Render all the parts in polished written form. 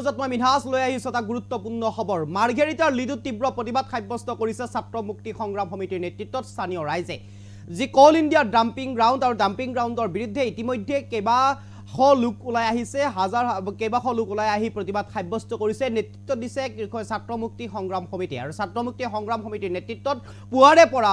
বজাত মই মিনহাজ লৈ আহিছো এটা গুৰুত্বপূৰ্ণ খবৰ মাৰ্ঘেৰিটাৰ লিডুত তীব্ৰ প্ৰতিবাদ সাব্যস্ত কৰিছে ছাত্ৰ মুক্তি সংগ্ৰাম সমিতিৰ নেতৃত্বত স্থানীয় ৰাইজে যি কল ইণ্ডিয়া ডাম্পিং গ্ৰাউণ্ড আৰু ডাম্পিং গ্ৰাউণ্ডৰ বিৰুদ্ধে ইতিমধ্যে লোক ওলাই আহিছে কেইবাশ লোক ওলাই আহি প্ৰতিবাদ সাব্যস্ত কৰিছে নেতৃত্ব দিছে ছাত্ৰ মুক্তি সংগ্ৰাম সমিতি আৰু ছাত্ৰ মুক্তি সংগ্ৰাম সমিতিৰ নেতৃত্বত পুৱাৰে পৰা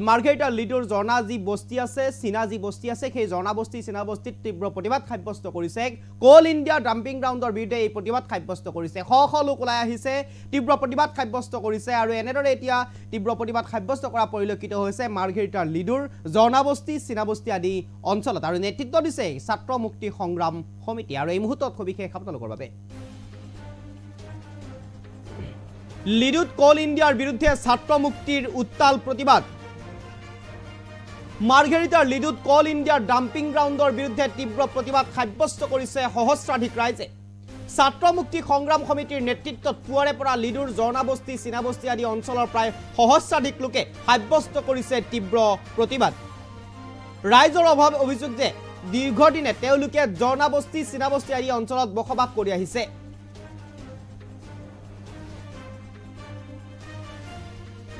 মাৰ্ঘেৰিটাৰ লিডুৰ জৰ্ণা যি বস্তি আছে চীনা যি বস্তি আছে সেই জৰ্ণা বস্তি চীনা বস্তিত তীব্ৰ প্ৰতিবাদ সাব্যস্ত কৰিছে কল ইণ্ডিয়া ডাম্পিং গ্ৰাউণ্ডৰ বিৰুদ্ধে এই প্ৰতিবাদ সাব্যস্ত কৰিছে শ লোক ওলাই আহিছে তীব্ৰ প্ৰতিবাদ সাব্যস্ত কৰিছে আৰু এনেদৰে এতিয়া তীব্ৰ প্ৰতিবাদ সাব্যস্ত কৰা পৰিলক্ষিত হৈছে মাৰ্ঘেৰিটাৰ লিডুৰ জৰ্ণা বস্তি চীনা বস্তি আদি অঞ্চলত আৰু নেতৃত্ব দিছে ছাত্ৰ মুক্তি সংগ্ৰাম সমিতি আৰু এই মুহূৰ্তত সবিশেষ আপোনালোকৰ বাবে লিডুত কল ইণ্ডিয়াৰ বিৰুদ্ধে ছাত্ৰ মুক্তিৰ উত্তাল প্ৰতিবাদ মাৰ্ঘেৰিটাৰ লিডুত কল ইণ্ডিয়াৰ ডাম্পিং গ্ৰাউণ্ডৰ বিৰুদ্ধে তীব্ৰ প্ৰতিবাদ সাব্যস্ত কৰিছে সহস্ৰাধিক ৰাইজে ছাত্ৰ মুক্তি সংগ্ৰাম সমিতিৰ নেতৃত্বত পুৱাৰে পৰা লিডুৰ জৰ্ণা বস্তি চীনা বস্তি আদি অঞ্চলৰ প্ৰায় সহস্ৰাধিক লোকে সাব্যস্ত কৰিছে তীব্ৰ প্ৰতিবাদ ৰাইজৰ অভিযোগ যে দীৰ্ঘদিনে তেওঁলোকে জৰ্ণা বস্তি চীনা বস্তি আদি অঞ্চলত বসবাস কৰি আহিছে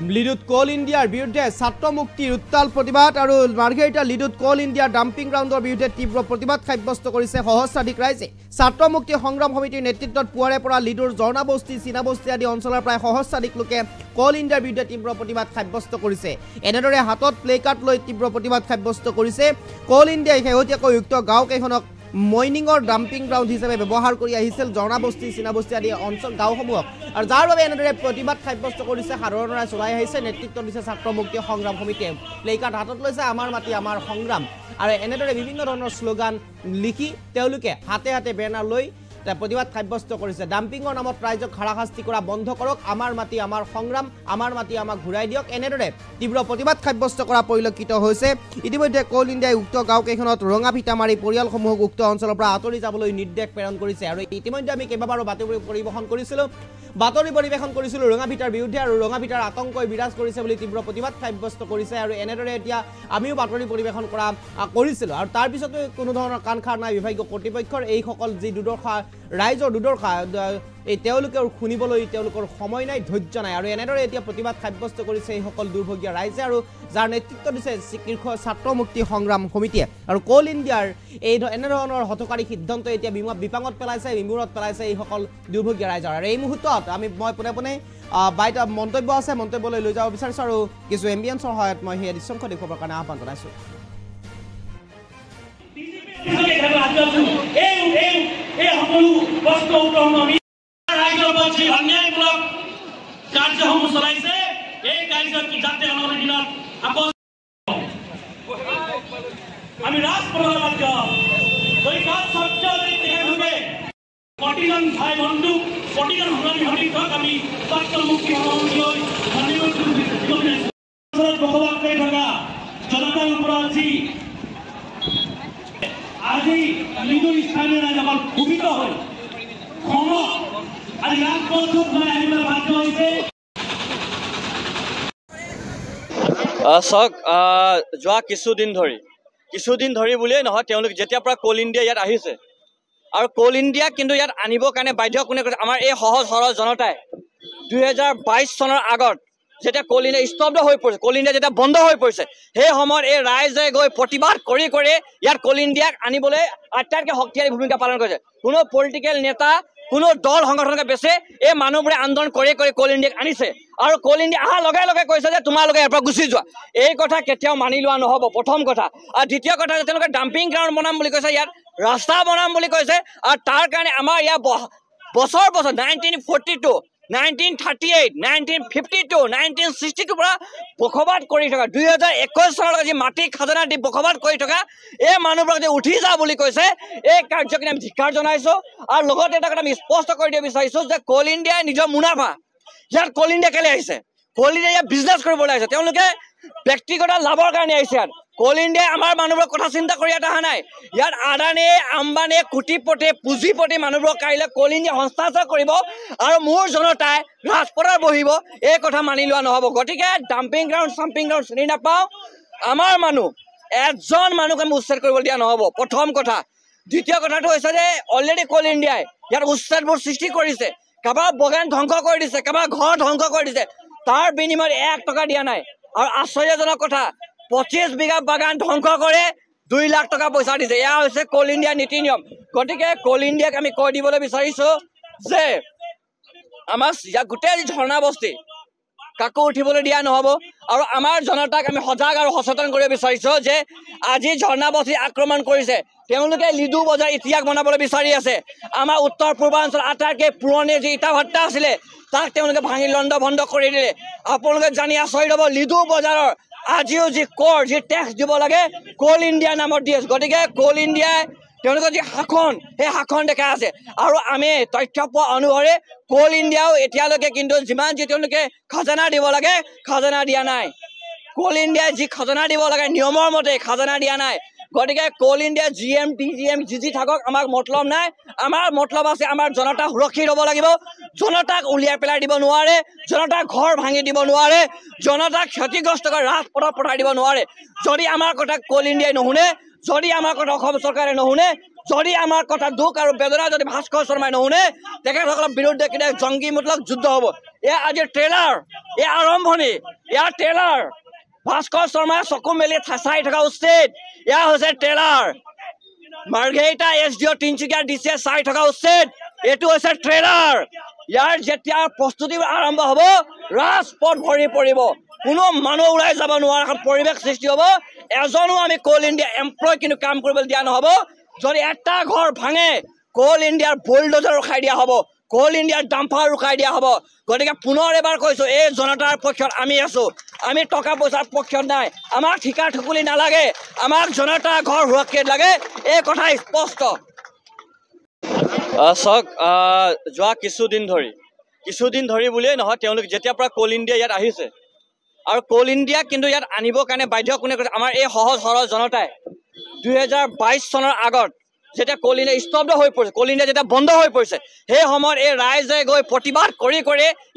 লিডুত কল ইণ্ডিয়াৰ বিৰুদ্ধে ছাত্ৰ মুক্তিৰ উত্তাল প্ৰতিবাদ আৰু মাৰ্ঘেৰিটা লিডুত কল ইণ্ডিয়া ডাম্পিং গ্ৰাউণ্ডৰ বিৰুদ্ধে তীব্ৰ প্ৰতিবাদ সাব্যস্ত কৰিছে সহস্ৰাধিক ৰাইজে ছাত্ৰ মুক্তি সংগ্ৰাম সমিতিৰ নেতৃত্বত পুৱাৰে পৰা লিডুৰ জৰ্ণা বস্তি চীনা বস্তি আদি অঞ্চলৰ প্ৰায় সহস্ৰাধিক লোকে কল ইণ্ডিয়াৰ বিৰুদ্ধে তীব্ৰ প্ৰতিবাদ সাব্যস্ত কৰিছে এনেদৰে হাতত প্লে কাৰ্ড লৈ তীব্ৰ প্ৰতিবাদ সাব্যস্ত কৰিছে কল ইণ্ডিয়াই শেহতীয়াকৈ উক্ত গাঁওকেইখনক মইনিঙৰ ডাম্পিং গ্ৰাউণ্ড হিচাপে ব্যৱহাৰ কৰি আহিছিল জৰ্ণা বস্তি চীনা বস্তি আদি অঞ্চল গাঁওসমূহক আৰু যাৰ বাবে এনেদৰে প্ৰতিবাদ সাব্যস্ত কৰিছে সাধাৰণ ৰাইজ চলাই আহিছে নেতৃত্ব দিছে ছাত্ৰ মুক্তি সংগ্ৰাম সমিতিয়ে প্লে কাৰ্ড হাতত লৈছে আমাৰ মাটি আমাৰ সংগ্ৰাম আৰু এনেদৰে বিভিন্ন ধৰণৰ শ্লোগান লিখি তেওঁলোকে হাতে হাতে বেনাৰ লৈ প্ৰতিবাদ সাব্যস্ত কৰিছে ডাম্পিঙৰ নামত ৰাইজক হাৰাশাস্তি কৰা বন্ধ কৰক আমাৰ মাটি আমাৰ সংগ্ৰাম আমাৰ মাটি আমাক ঘূৰাই দিয়ক এনেদৰে তীব্ৰ প্ৰতিবাদ সাব্যস্ত কৰা পৰিলক্ষিত হৈছে ইতিমধ্যে কল ইণ্ডিয়াই উক্ত গাঁওকেইখনত ৰঙা ফিটা মাৰি পৰিয়ালসমূহক উক্ত অঞ্চলৰ পৰা আঁতৰি যাবলৈ নিৰ্দেশ প্ৰেৰণ কৰিছে আৰু ইতিমধ্যে আমি কেইবাবাৰো বাতৰি পৰিৱেশন কৰিছিলোঁ ৰঙা ফিটাৰ বিৰুদ্ধে আৰু ৰঙা ফিটাৰ আতংকই বিৰাজ কৰিছে বুলি তীব্ৰ প্ৰতিবাদ সাব্যস্ত কৰিছে আৰু এনেদৰে এতিয়া আমিও বাতৰি পৰিৱেশন কৰিছিলোঁ আৰু তাৰ পিছতো কোনো ধৰণৰ কাণ খাৰ নাই বিভাগীয় কৰ্তৃপক্ষৰ এইসকল যি দুৰ্দশা ৰাইজৰ দুৰ্দশা এই তেওঁলোকে শুনিবলৈ তেওঁলোকৰ সময় নাই ধৈৰ্য নাই আৰু এনেদৰে এতিয়া প্ৰতিবাদ সাব্যস্ত কৰিছে এইসকল দুৰ্ভগীয়া ৰাইজে আৰু যাৰ নেতৃত্ব দিছে শীৰ্ষ ছাত্ৰ মুক্তি সংগ্ৰাম সমিতিয়ে আৰু কল ইণ্ডিয়াৰ এনেধৰণৰ হঠকাৰী সিদ্ধান্ত এতিয়া বিপাঙত পেলাইছে বিমূৰত পেলাইছে এইসকল দুৰ্ভগীয়া ৰাইজৰ আৰু এই মুহূৰ্তত মই পোনে বাইটা মন্তব্য আছে মন্তব্যলৈ লৈ যাব বিচাৰিছোঁ আৰু কিছু এম্বিয়েন্সৰ সহায়ত মই সেই দৃশ্যংশ দেখুৱাবৰ কাৰণে আহ্বান জনাইছোঁ আমি প্ৰতিজন ভাই বন্ধু প্ৰতিজন সন্মিলন আমি ছাত্ৰ মুক্তি সংগ্ৰামলৈ বসবাস কৰি থকা জনতাৰ ওপৰত আজি লিডুৰ স্থানীয় ৰাইজ অকল ক্ষোভিত হৈ আজি ৰাজপথত আহিবলৈ বাধ্য হৈছে চাওক যোৱা কিছুদিন ধৰি বুলিয়েই নহয় তেওঁলোক যেতিয়াৰ পৰা কল ইণ্ডিয়া ইয়াত আহিছে আৰু কল ইণ্ডিয়া কিন্তু ইয়াত আনিবৰ কাৰণে বাধ্য কোনে কৰিছে আমাৰ এই সহজ সৰল জনতাই 2022 চনৰ আগত যেতিয়া কল ইণ্ডিয়া স্তব্ধ হৈ পৰিছে কল ইণ্ডিয়া যেতিয়া বন্ধ হৈ পৰিছে সেই সময়ত এই ৰাইজে গৈ প্ৰতিবাদ কৰি ইয়াত কল ইণ্ডিয়াক আনিবলৈ আটাইতকৈ শক্তিশালী ভূমিকা পালন কৰিছে কোনো পলিটিকেল নেতা কোনো দল সংগঠনকে বেছে এই মানুহবোৰে আন্দোলন কৰি কল ইণ্ডিয়াক আনিছে আৰু কল ইণ্ডিয়া অহাৰ লগে লগে কৈছে যে তোমালোকে ইয়াৰ পৰা গুচি যোৱা এই কথা কেতিয়াও মানি লোৱা নহ'ব প্ৰথম কথা আৰু দ্বিতীয় কথা যে তেওঁলোকে ডাম্পিং গ্ৰাউণ্ড বনাম বুলি কৈছে ইয়াত ৰাস্তা বনাম বুলি কৈছে আৰু তাৰ কাৰণে আমাৰ ইয়াৰ বছৰ 1942 1938 1952 1962 পৰা বসবাস কৰি থকা 2021 চনলৈকে যি মাটি খাজনা দি বসবাস কৰি থকা এই মানুহবোৰক যে উঠি যা বুলি কৈছে এই কাৰ্যক আমি ধিক্কাৰ জনাইছোঁ আৰু লগতে এটা কথা আমি স্পষ্ট কৰি দিব বিচাৰিছোঁ যে কল ইণ্ডিয়াই নিজৰ মুনাফা ইয়াত কল ইণ্ডিয়া কেলৈ আহিছে কল ইণ্ডিয়া ইয়াত বিজনেছ কৰিবলৈ আহিছে তেওঁলোকে ব্যক্তিগত লাভৰ কাৰণে আহিছে ইয়াত কল ইণ্ডিয়াই আমাৰ মানুহবোৰৰ কথা চিন্তা কৰি ইয়াত অহা নাই ইয়াত আদানী আম্বানী কোটিপতি পুঁজিপতি মানুহবোৰক কাইলৈ কল ইণ্ডিয়া হস্তান্তৰ কৰিব আৰু মোৰ জনতাই ৰাজপথত বহিব এই কথা মানি লোৱা নহ'ব গতিকে ডাম্পিং গ্ৰাউণ্ড চাম্পিং গ্ৰাউণ্ড চিনি নাপাওঁ আমাৰ মানুহ এজন মানুহক আমি উচ্ছেদ কৰিবলৈ দিয়া নহ'ব প্ৰথম কথা দ্বিতীয় কথাটো হৈছে যে অলৰেডি কল ইণ্ডিয়াই ইয়াত উচ্ছেদবোৰ সৃষ্টি কৰিছে, কাৰোবাৰ বগান ধ্বংস কৰি দিছে, কাৰোবাৰ ঘৰ ধ্বংস কৰি দিছে, তাৰ বিনিময়ত 1 টকা দিয়া নাই। আৰু আশ্চৰ্যজনক কথা, 25 বিঘা বাগান ধ্বংস কৰে 2 লাখ টকা পইচা দিছে। এয়া হৈছে কোল ইণ্ডিয়া নীতি নিয়ম। গতিকে কোল ইণ্ডিয়াক আমি কৈ দিবলৈ বিচাৰিছো যে আমাৰ গোটেই ঝৰ্ণা বস্তি কাকো উঠিবলৈ দিয়া নহ'ব। আৰু আমাৰ জনতাক আমি সজাগ আৰু সচেতন কৰিব বিচাৰিছো যে আজি ঝৰ্ণা বস্তি আক্ৰমণ কৰিছে, তেওঁলোকে লিডু বজাৰ ইতিহাস বনাবলৈ বিচাৰি আছে। আমাৰ উত্তৰ পূৰ্বাঞ্চল আটাইতকৈ পুৰণি যি ইটা ভাট্টা আছিলে তাক তেওঁলোকে ভাঙি লণ্ড ভণ্ড কৰি দিলে। আপোনালোকে জানি আচৰিত হ'ব, লিডু বজাৰৰ আজিও যি কৰ যি টেক্স দিব লাগে কোল ইণ্ডিয়া নামত দি আছে। গতিকে কোল ইণ্ডিয়াই তেওঁলোকৰ যি শাসন, সেই শাসন দেখা আছে। আৰু আমি তথ্য পোৱা অনুসৰি কোল ইণ্ডিয়াও এতিয়ালৈকে কিন্তু যিমান যি তেওঁলোকে খাজানা দিব লাগে খাজানা দিয়া নাই। কোল ইণ্ডিয়াই যি খাজানা দিব লাগে নিয়মৰ মতে খাজানা দিয়া নাই। গতিকে কোল ইণ্ডিয়া GM TGM যি থাকক আমাক মতলব নাই। আমাৰ মতলব আছে আমাৰ জনতা সুৰক্ষিত হ'ব লাগিব। জনতাক উলিয়াই পেলাই দিব নোৱাৰে, জনতাক ঘৰ ভাঙি দিব নোৱাৰে, জনতাক ক্ষতিগ্ৰস্ত কৰি ৰাজপথত পঠাই দিব নোৱাৰে। যদি আমাৰ কথা কোল ইণ্ডিয়াই নুশুনে, যদি আমাৰ কথা অসম চৰকাৰে নুশুনে, যদি আমাৰ কথা দুখ আৰু বেদনা যদি ভাস্কৰ শৰ্মাই নুশুনে, তেখেতসকলৰ বিৰুদ্ধে কেতিয়া জংগীমূলক যুদ্ধ হ'ব। এয়া আজিৰ ট্ৰেইলাৰ, এয়া আৰম্ভণি, এয়া ট্ৰেইলাৰ। ভাস্কৰ শৰ্মাই চকু মেলি চাই থকা উচিত। এয়া হৈছে trailer. Margherita SDO Tinsukia DC চাই থকা উচিত। এইটো হৈছে ট্ৰেইলাৰ। ইয়াৰ যেতিয়া প্ৰস্তুতি আৰম্ভ হ'ব ৰাজপথ ভৰি পৰিব, কোনো মানুহ ওলাই যাব নোৱাৰা এখন পৰিৱেশ সৃষ্টি হ'ব। এজনো আমি কোল ইণ্ডিয়া এমপ্লয় কিন্তু কাম কৰিবলৈ দিয়া নহ'ব। যদি এটা ঘৰ ভাঙে কোল ইণ্ডিয়াৰ বুলডোজাৰ ৰখাই দিয়া হ'ব, কোল ইণ্ডিয়াৰ ডাম্পাৰ ৰখাই দিয়া হ'ব। গতিকে পুনৰ এবাৰ কৈছোঁ, এই জনতাৰ পক্ষত আমি আছোঁ। আমি টকা পইচাৰ পক্ষত নাই। আমাক ঠিকা ঠুকুলি নালাগে, আমাক জনতাৰ ঘৰ সুৰক্ষিত লাগে, এই কথা স্পষ্ট। চাওক, যোৱা কিছুদিন ধৰি বুলিয়েই নহয়, তেওঁলোক যেতিয়াৰ পৰা কোল ইণ্ডিয়া ইয়াত আহিছে আৰু কোল ইণ্ডিয়া কিন্তু ইয়াত আনিবৰ কাৰণে বাধ্য কোনে কৰিছে? আমাৰ এই সহজ সৰল জনতাই 2022 চনৰ আগত যেতিয়া কোল ইণ্ডিয়া স্তব্ধ হৈ পৰিছে, কোল ইণ্ডিয়া যেতিয়া বন্ধ হৈ পৰিছে, সেই সময়ত এই ৰাইজে গৈ প্ৰতিবাদ কৰি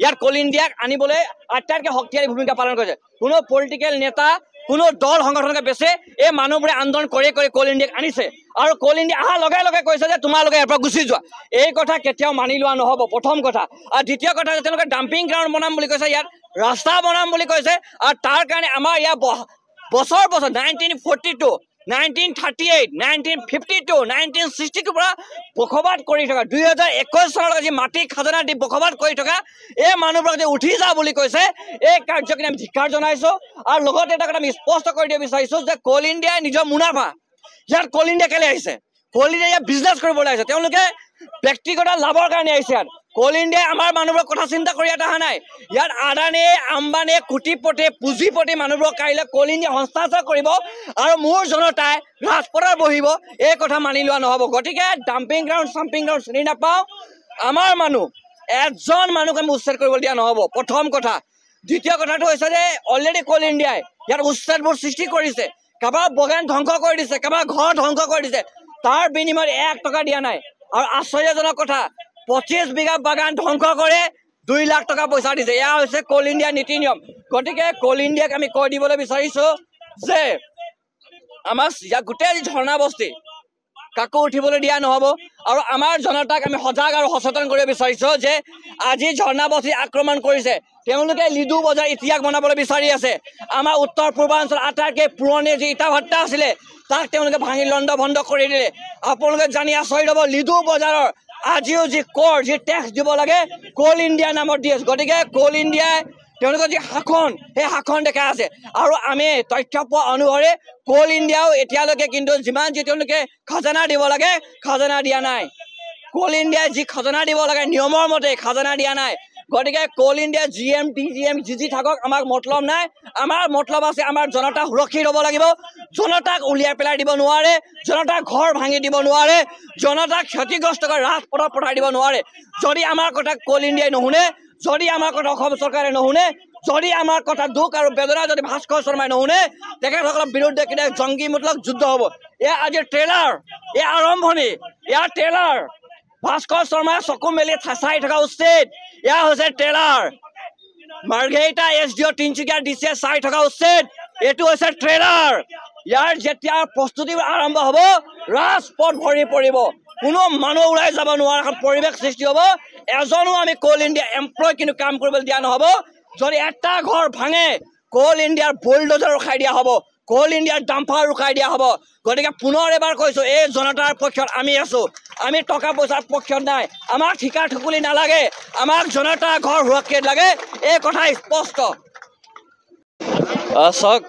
ইয়াত কোল ইণ্ডিয়াক আনিবলৈ আটাইতকৈ শক্তিশালী ভূমিকা পালন কৰিছে। কোনো পলিটিকেল নেতা, কোনো দল সংগঠনকে বেছে এই মানুহবোৰে আন্দোলন কৰি কোল ইণ্ডিয়াক আনিছে। আৰু কোল ইণ্ডিয়া অহাৰ লগে লগে কৈছে যে তোমালোকে ইয়াৰ পৰা গুচি যোৱা। এই কথা কেতিয়াও মানি লোৱা নহ'ব, প্ৰথম কথা। আৰু দ্বিতীয় কথা, তেওঁলোকে ডাম্পিং গ্ৰাউণ্ড বনাম বুলি কৈছে, ইয়াত ৰাস্তা বনাম বুলি কৈছে। আৰু তাৰ কাৰণে আমাৰ ইয়াত বছৰ 1942, 1938, 1952, 1962 পৰা বসবাস কৰি থকা, 2021 চনলৈকে যি মাটি খাজানা দি বসবাস কৰি থকা এই মানুহবোৰক যে উঠি যা বুলি কৈছে, এই কাৰ্যখিনি আমি ধিক্কাৰ জনাইছোঁ। আৰু লগতে এটা কথা আমি স্পষ্ট কৰি দিব বিচাৰিছোঁ যে কোল ইণ্ডিয়াই নিজৰ মুনাফা, ইয়াত কোল ইণ্ডিয়া কেলৈ আহিছে? কোল ইণ্ডিয়া ইয়াত বিজনেছ কৰিবলৈ আহিছে, তেওঁলোকে ব্যক্তিগত লাভৰ কাৰণে আহিছে। ইয়াত কোল ইণ্ডিয়াই আমাৰ মানুহবোৰৰ কথা চিন্তা কৰি ইয়াত অহা নাই। ইয়াত আদানী আম্বানী কোটিপতি পুঁজিপতি মানুহবোৰক কাইলৈ কোল ইণ্ডিয়া হস্তান্তৰ কৰিব আৰু মোৰ জনতাই ৰাজপথত বহিব, এই কথা মানি লোৱা নহ'ব। গতিকে ডাম্পিং গ্ৰাউণ্ড চাম্পিং গ্ৰাউণ্ড চিনি নাপাওঁ। আমাৰ মানুহ এজন মানুহক আমি উচ্ছেদ কৰিবলৈ দিয়া নহ'ব, প্ৰথম কথা। দ্বিতীয় কথাটো হৈছে যে অলৰেডি কোল ইণ্ডিয়াই ইয়াত উচ্ছেদবোৰ সৃষ্টি কৰিছে, কাৰোবাৰ বগান ধ্বংস কৰি দিছে, কাৰোবাৰ ঘৰ ধ্বংস কৰি দিছে, তাৰ বিনিময়ত 1 টকা দিয়া নাই। আৰু আশ্চৰ্যজনক কথা, 25 বিঘা বাগান ধ্বংস কৰে 2 লাখ টকা পইচা দিছে। এয়া হৈছে কোল ইণ্ডিয়া নীতি নিয়ম। গতিকে কোল ইণ্ডিয়াক আমি কৈ দিবলৈ বিচাৰিছোঁ যে আমাৰ গোটেই ঝৰ্ণা বস্তি কাকো উঠিবলৈ দিয়া নহ'ব। আৰু আমাৰ জনতাক আমি সজাগ আৰু সচেতন কৰিব বিচাৰিছোঁ যে আজি ঝৰ্ণা বস্তি আক্ৰমণ কৰিছে, তেওঁলোকে লিডু বজাৰ ইতিহাস বনাবলৈ বিচাৰি আছে। আমাৰ উত্তৰ পূৰ্বাঞ্চল আটাইতকৈ পুৰণি যি ইটা ভাট্টা আছিলে তাক তেওঁলোকে ভাঙি লণ্ড ভণ্ড কৰি দিলে। আপোনালোকে জানি আচৰিত হ'ব, লিডু বজাৰৰ আজিও যি কৰ যি টেক্স দিব লাগে কোল ইণ্ডিয়া নামত দি আছে। গতিকে কোল ইণ্ডিয়াই তেওঁলোকৰ যি শাসন, সেই শাসন দেখা আছে। আৰু আমি তথ্য পোৱা অনুসৰি কোল ইণ্ডিয়াও এতিয়ালৈকে কিন্তু যিমান যি তেওঁলোকে খাজানা দিব লাগে খাজানা দিয়া নাই। কোল ইণ্ডিয়াই যি খাজানা দিব লাগে নিয়মৰ মতে খাজানা দিয়া নাই। গতিকে কোল ইণ্ডিয়া GM TGM যি থাকক আমাক মতলব নাই। আমাৰ মতলব আছে আমাৰ জনতা সুৰক্ষিত হ'ব লাগিব। জনতাক উলিয়াই পেলাই দিব নোৱাৰে, জনতাক ঘৰ ভাঙি দিব নোৱাৰে, জনতাক ক্ষতিগ্ৰস্ত কৰি ৰাজপথত পঠাই দিব নোৱাৰে। যদি আমাৰ কথা কোল ইণ্ডিয়াই নুশুনে, যদি আমাৰ কথা অসম চৰকাৰে নুশুনে, যদি আমাৰ কথা দুখ আৰু বেদনা যদি ভাস্কৰ শৰ্মাই নুশুনে, তেখেতসকলৰ বিৰুদ্ধে কেতিয়া জংগীমূলক যুদ্ধ হ'ব। এয়া আজিৰ ট্ৰেইলাৰ, এয়া আৰম্ভণি, এয়া ট্ৰেইলাৰ। ভাস্কৰ শৰ্মাই চকু মেলি চাই থকা উচিত। এয়া হৈছে trailer. Margherita SDO Tinsukia DC চাই থকা উচিত। এইটো হৈছে ট্ৰেইলাৰ। ইয়াৰ যেতিয়া প্ৰস্তুতি আৰম্ভ হ'ব ৰাজপথ ভৰি পৰিব, কোনো মানুহ ওলাই যাব নোৱাৰা এখন পৰিৱেশ সৃষ্টি হ'ব এজনো আমি কোল ইণ্ডিয়া এমপ্লয় কিন্তু কাম কৰিবলৈ দিয়া নহ'ব যদি এটা ঘৰ ভাঙে কোল ইণ্ডিয়াৰ বুলডোজাৰ ৰখাই দিয়া হ'ব কোল ইণ্ডিয়াৰ ডাম্পাৰ ৰখাই দিয়া হ'ব গতিকে পুনৰ এবাৰ কৈছোঁ এই জনতাৰ পক্ষত আমি আছোঁ আমি টকা পইচাৰ পক্ষত নাই আমাক ঠিকা ঠুকুলি নালাগে আমাক জনতাৰ ঘৰ সুৰক্ষিত লাগে এই কথা স্পষ্ট চাওক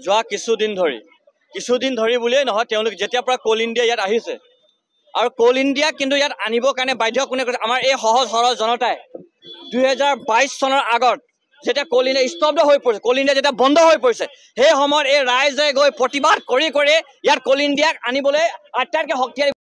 যোৱা কিছুদিন ধৰি বুলিয়েই নহয় তেওঁলোক যেতিয়াৰ পৰা কোল ইণ্ডিয়া ইয়াত আহিছে আৰু কোল ইণ্ডিয়া কিন্তু ইয়াত আনিবৰ কাৰণে বাধ্য কোনে কৰিছে আমাৰ এই সহজ সৰল জনতাই 2022 চনৰ আগত যেতিয়া কোল ইণ্ডিয়া স্তব্ধ হৈ পৰিছে কোল ইণ্ডিয়া যেতিয়া বন্ধ হৈ পৰিছে সেই সময়ত এই ৰাইজে গৈ প্ৰতিবাদ কৰি ইয়াত কোল ইণ্ডিয়াক আনিবলৈ আটাইতকৈ শক্তিশালী